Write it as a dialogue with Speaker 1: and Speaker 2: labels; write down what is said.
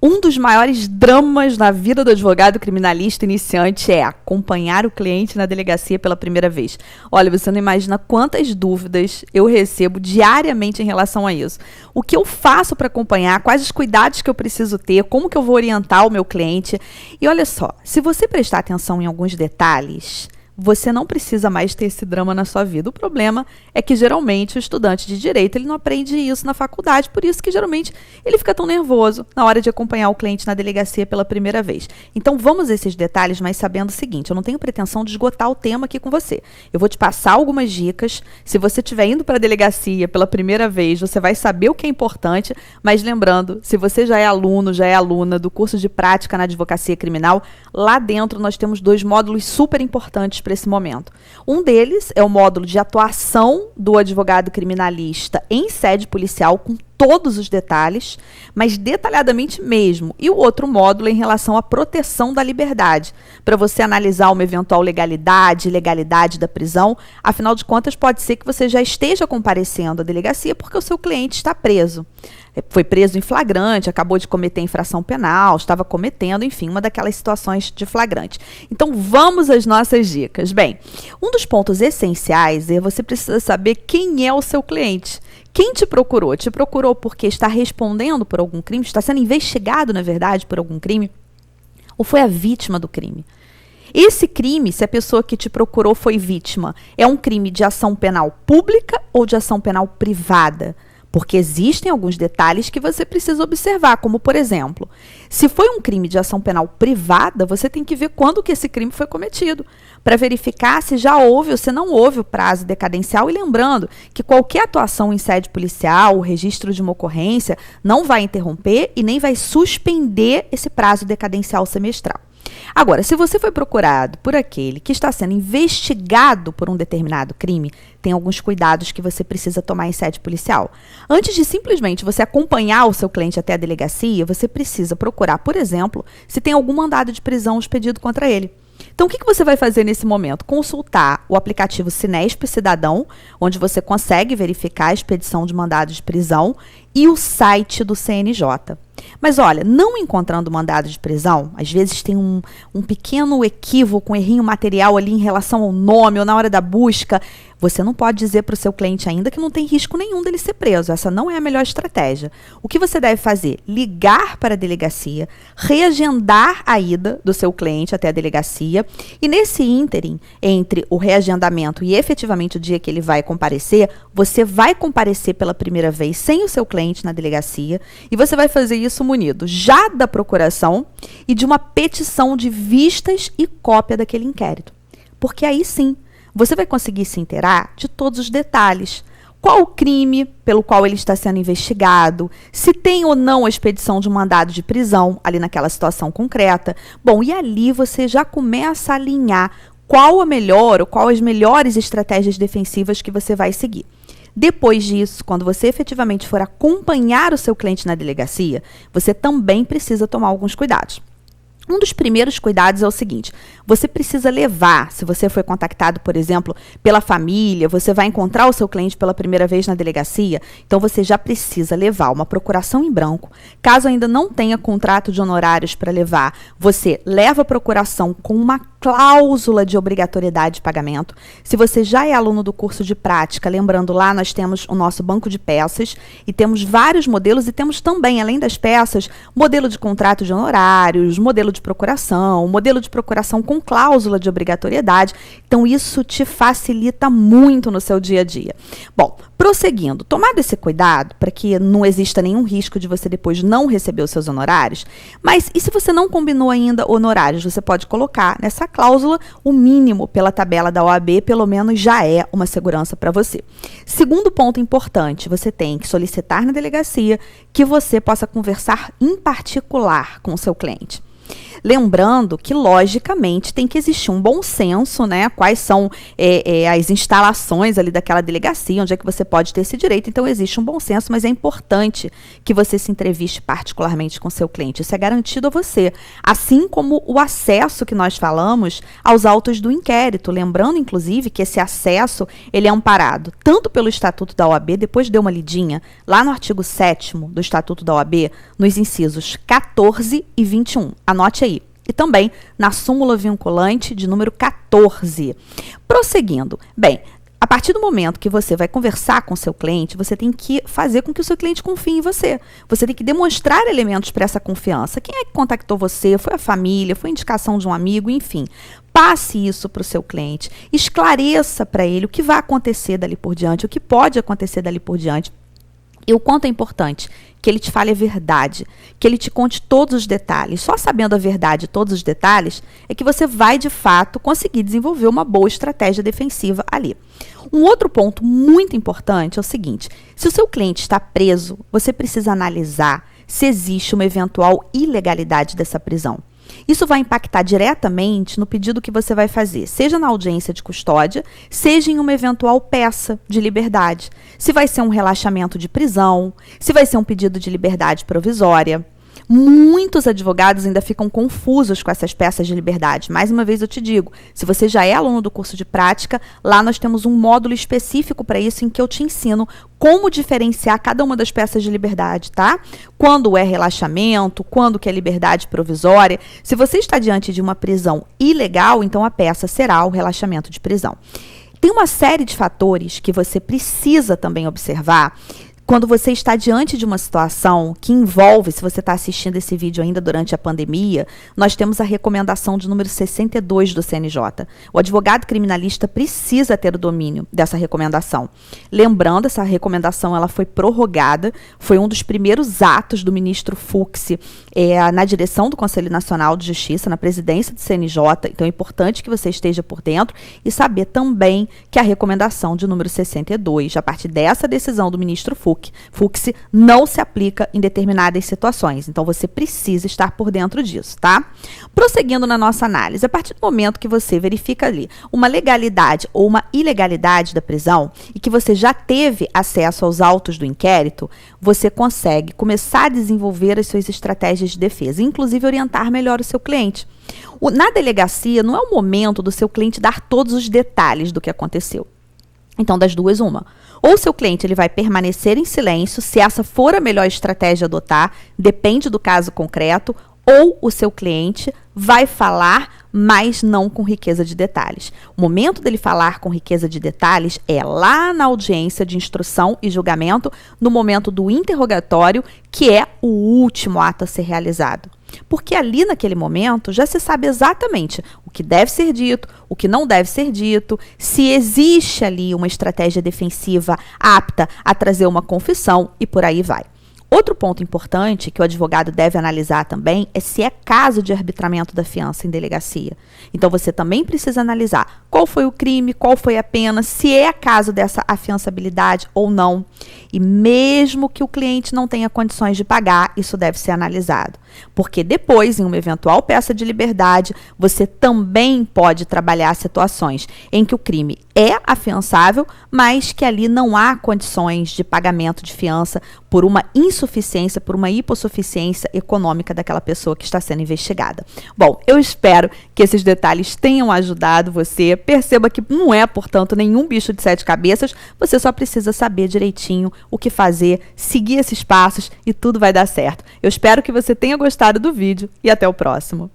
Speaker 1: Um dos maiores dramas na vida do advogado criminalista iniciante é acompanhar o cliente na delegacia pela primeira vez. Olha, você não imagina quantas dúvidas eu recebo diariamente em relação a isso. O que eu faço para acompanhar, quais os cuidados que eu preciso ter, como que eu vou orientar o meu cliente. E olha só, se você prestar atenção em alguns detalhes, você não precisa mais ter esse drama na sua vida. O problema é que, geralmente, o estudante de direito ele não aprende isso na faculdade, por isso que, geralmente, ele fica tão nervoso na hora de acompanhar o cliente na delegacia pela primeira vez. Então, vamos a esses detalhes, mas sabendo o seguinte, eu não tenho pretensão de esgotar o tema aqui com você. Eu vou te passar algumas dicas. Se você estiver indo para a delegacia pela primeira vez, você vai saber o que é importante, mas lembrando, se você já é aluno, já é aluna do curso de prática na advocacia criminal, lá dentro nós temos 2 módulos super importantes para esse momento. Um deles é o módulo de atuação do advogado criminalista em sede policial, com todos os detalhes, mas detalhadamente mesmo. E o outro módulo é em relação à proteção da liberdade, para você analisar uma eventual legalidade, ilegalidade da prisão. Afinal de contas, pode ser que você já esteja comparecendo à delegacia porque o seu cliente está preso. Foi preso em flagrante, acabou de cometer infração penal, estava cometendo, enfim, uma daquelas situações de flagrante. Então, vamos às nossas dicas. Bem, um dos pontos essenciais é você precisa saber quem é o seu cliente. Quem te procurou? Te procurou porque está respondendo por algum crime? Está sendo investigado, na verdade, por algum crime? Ou foi a vítima do crime? Esse crime, se a pessoa que te procurou foi vítima, é um crime de ação penal pública ou de ação penal privada? Porque existem alguns detalhes que você precisa observar, como, por exemplo, se foi um crime de ação penal privada, você tem que ver quando que esse crime foi cometido, para verificar se já houve ou se não houve o prazo decadencial. E lembrando que qualquer atuação em sede policial, o registro de uma ocorrência, não vai interromper e nem vai suspender esse prazo decadencial semestral. Agora, se você foi procurado por aquele que está sendo investigado por um determinado crime, tem alguns cuidados que você precisa tomar em sede policial. Antes de simplesmente você acompanhar o seu cliente até a delegacia, você precisa procurar, por exemplo, se tem algum mandado de prisão expedido contra ele. Então, o que você vai fazer nesse momento? Consultar o aplicativo Sinesp Cidadão, onde você consegue verificar a expedição de mandado de prisão, e o site do CNJ. Mas olha, não encontrando mandado de prisão, às vezes tem um pequeno equívoco, um errinho material ali em relação ao nome ou na hora da busca, você não pode dizer para o seu cliente ainda que não tem risco nenhum dele ser preso. Essa não é a melhor estratégia. O que você deve fazer? Ligar para a delegacia, reagendar a ida do seu cliente até a delegacia e nesse ínterim, entre o reagendamento e efetivamente o dia que ele vai comparecer, você vai comparecer pela primeira vez sem o seu cliente na delegacia e você vai fazer isso munido já da procuração e de uma petição de vistas e cópia daquele inquérito. Porque aí sim, você vai conseguir se inteirar de todos os detalhes. Qual o crime pelo qual ele está sendo investigado, se tem ou não a expedição de um mandado de prisão ali naquela situação concreta. Bom, e ali você já começa a alinhar qual a melhor ou qual as melhores estratégias defensivas que você vai seguir. Depois disso, quando você efetivamente for acompanhar o seu cliente na delegacia, você também precisa tomar alguns cuidados. Um dos primeiros cuidados é o seguinte, você precisa levar, se você foi contactado, por exemplo, pela família, você vai encontrar o seu cliente pela primeira vez na delegacia, então você já precisa levar uma procuração em branco. Caso ainda não tenha contrato de honorários para levar, você leva a procuração com uma cláusula de obrigatoriedade de pagamento. Se você já é aluno do curso de prática, lembrando lá nós temos o nosso banco de peças e temos vários modelos e temos também, além das peças, modelo de contrato de honorários, modelo de procuração com cláusula de obrigatoriedade. Então, isso te facilita muito no seu dia a dia. Bom, prosseguindo, tomado esse cuidado para que não exista nenhum risco de você depois não receber os seus honorários, mas e se você não combinou ainda honorários, você pode colocar nessa cláusula o mínimo pela tabela da OAB, pelo menos já é uma segurança para você. Segundo ponto importante, você tem que solicitar na delegacia que você possa conversar em particular com o seu cliente. Lembrando que, logicamente, tem que existir um bom senso, né? Quais são as instalações ali daquela delegacia, onde é que você pode ter esse direito. Então, existe um bom senso, mas é importante que você se entreviste particularmente com seu cliente. Isso é garantido a você. Assim como o acesso que nós falamos aos autos do inquérito. Lembrando, inclusive, que esse acesso, ele é amparado tanto pelo Estatuto da OAB, depois dê uma lidinha, lá no artigo 7º do Estatuto da OAB, nos incisos 14 e 21. Anote aí. E também na súmula vinculante de número 14. Prosseguindo. Bem, a partir do momento que você vai conversar com o seu cliente, você tem que fazer com que o seu cliente confie em você. Você tem que demonstrar elementos para essa confiança. Quem é que contactou você? Foi a família? Foi indicação de um amigo? Enfim, passe isso para o seu cliente. Esclareça para ele o que vai acontecer dali por diante, o que pode acontecer dali por diante. E o quanto é importante que ele te fale a verdade, que ele te conte todos os detalhes. Só sabendo a verdade e todos os detalhes é que você vai, de fato, conseguir desenvolver uma boa estratégia defensiva ali. Um outro ponto muito importante é o seguinte: se o seu cliente está preso, você precisa analisar se existe uma eventual ilegalidade dessa prisão. Isso vai impactar diretamente no pedido que você vai fazer, seja na audiência de custódia, seja em uma eventual peça de liberdade. Se vai ser um relaxamento de prisão, se vai ser um pedido de liberdade provisória. Muitos advogados ainda ficam confusos com essas peças de liberdade. Mais uma vez eu te digo, se você já é aluno do curso de prática, lá nós temos um módulo específico para isso em que eu te ensino como diferenciar cada uma das peças de liberdade, tá? Quando é relaxamento, quando que é liberdade provisória. Se você está diante de uma prisão ilegal, então a peça será o relaxamento de prisão. Tem uma série de fatores que você precisa também observar quando você está diante de uma situação que envolve, se você está assistindo esse vídeo ainda durante a pandemia, nós temos a recomendação de número 62 do CNJ. O advogado criminalista precisa ter o domínio dessa recomendação. Lembrando, essa recomendação ela foi prorrogada, foi um dos primeiros atos do ministro Fux na direção do Conselho Nacional de Justiça, na presidência do CNJ. Então é importante que você esteja por dentro e saber também que a recomendação de número 62, a partir dessa decisão do ministro Fux, não se aplica em determinadas situações. Então, você precisa estar por dentro disso, tá? Prosseguindo na nossa análise, a partir do momento que você verifica ali uma legalidade ou uma ilegalidade da prisão e que você já teve acesso aos autos do inquérito, você consegue começar a desenvolver as suas estratégias de defesa, inclusive orientar melhor o seu cliente. Na delegacia, não é o momento do seu cliente dar todos os detalhes do que aconteceu. Então, das duas, uma. Ou seu cliente ele vai permanecer em silêncio, se essa for a melhor estratégia a adotar, depende do caso concreto, ou o seu cliente vai falar, mas não com riqueza de detalhes. O momento dele falar com riqueza de detalhes é lá na audiência de instrução e julgamento, no momento do interrogatório, que é o último ato a ser realizado. Porque ali naquele momento já se sabe exatamente o que deve ser dito, o que não deve ser dito, se existe ali uma estratégia defensiva apta a trazer uma confissão e por aí vai. Outro ponto importante que o advogado deve analisar também é se é caso de arbitramento da fiança em delegacia. Então, você também precisa analisar qual foi o crime, qual foi a pena, se é caso dessa afiançabilidade ou não. E mesmo que o cliente não tenha condições de pagar, isso deve ser analisado. Porque depois, em uma eventual peça de liberdade, você também pode trabalhar situações em que o crime é afiançável, mas que ali não há condições de pagamento de fiança por uma insuficiência, por uma hipossuficiência econômica daquela pessoa que está sendo investigada. Bom, eu espero que esses detalhes tenham ajudado você. Perceba que não é, portanto, nenhum bicho de 7 cabeças. Você só precisa saber direitinho o que fazer, seguir esses passos e tudo vai dar certo. Eu espero que você tenha gostado do vídeo e até o próximo.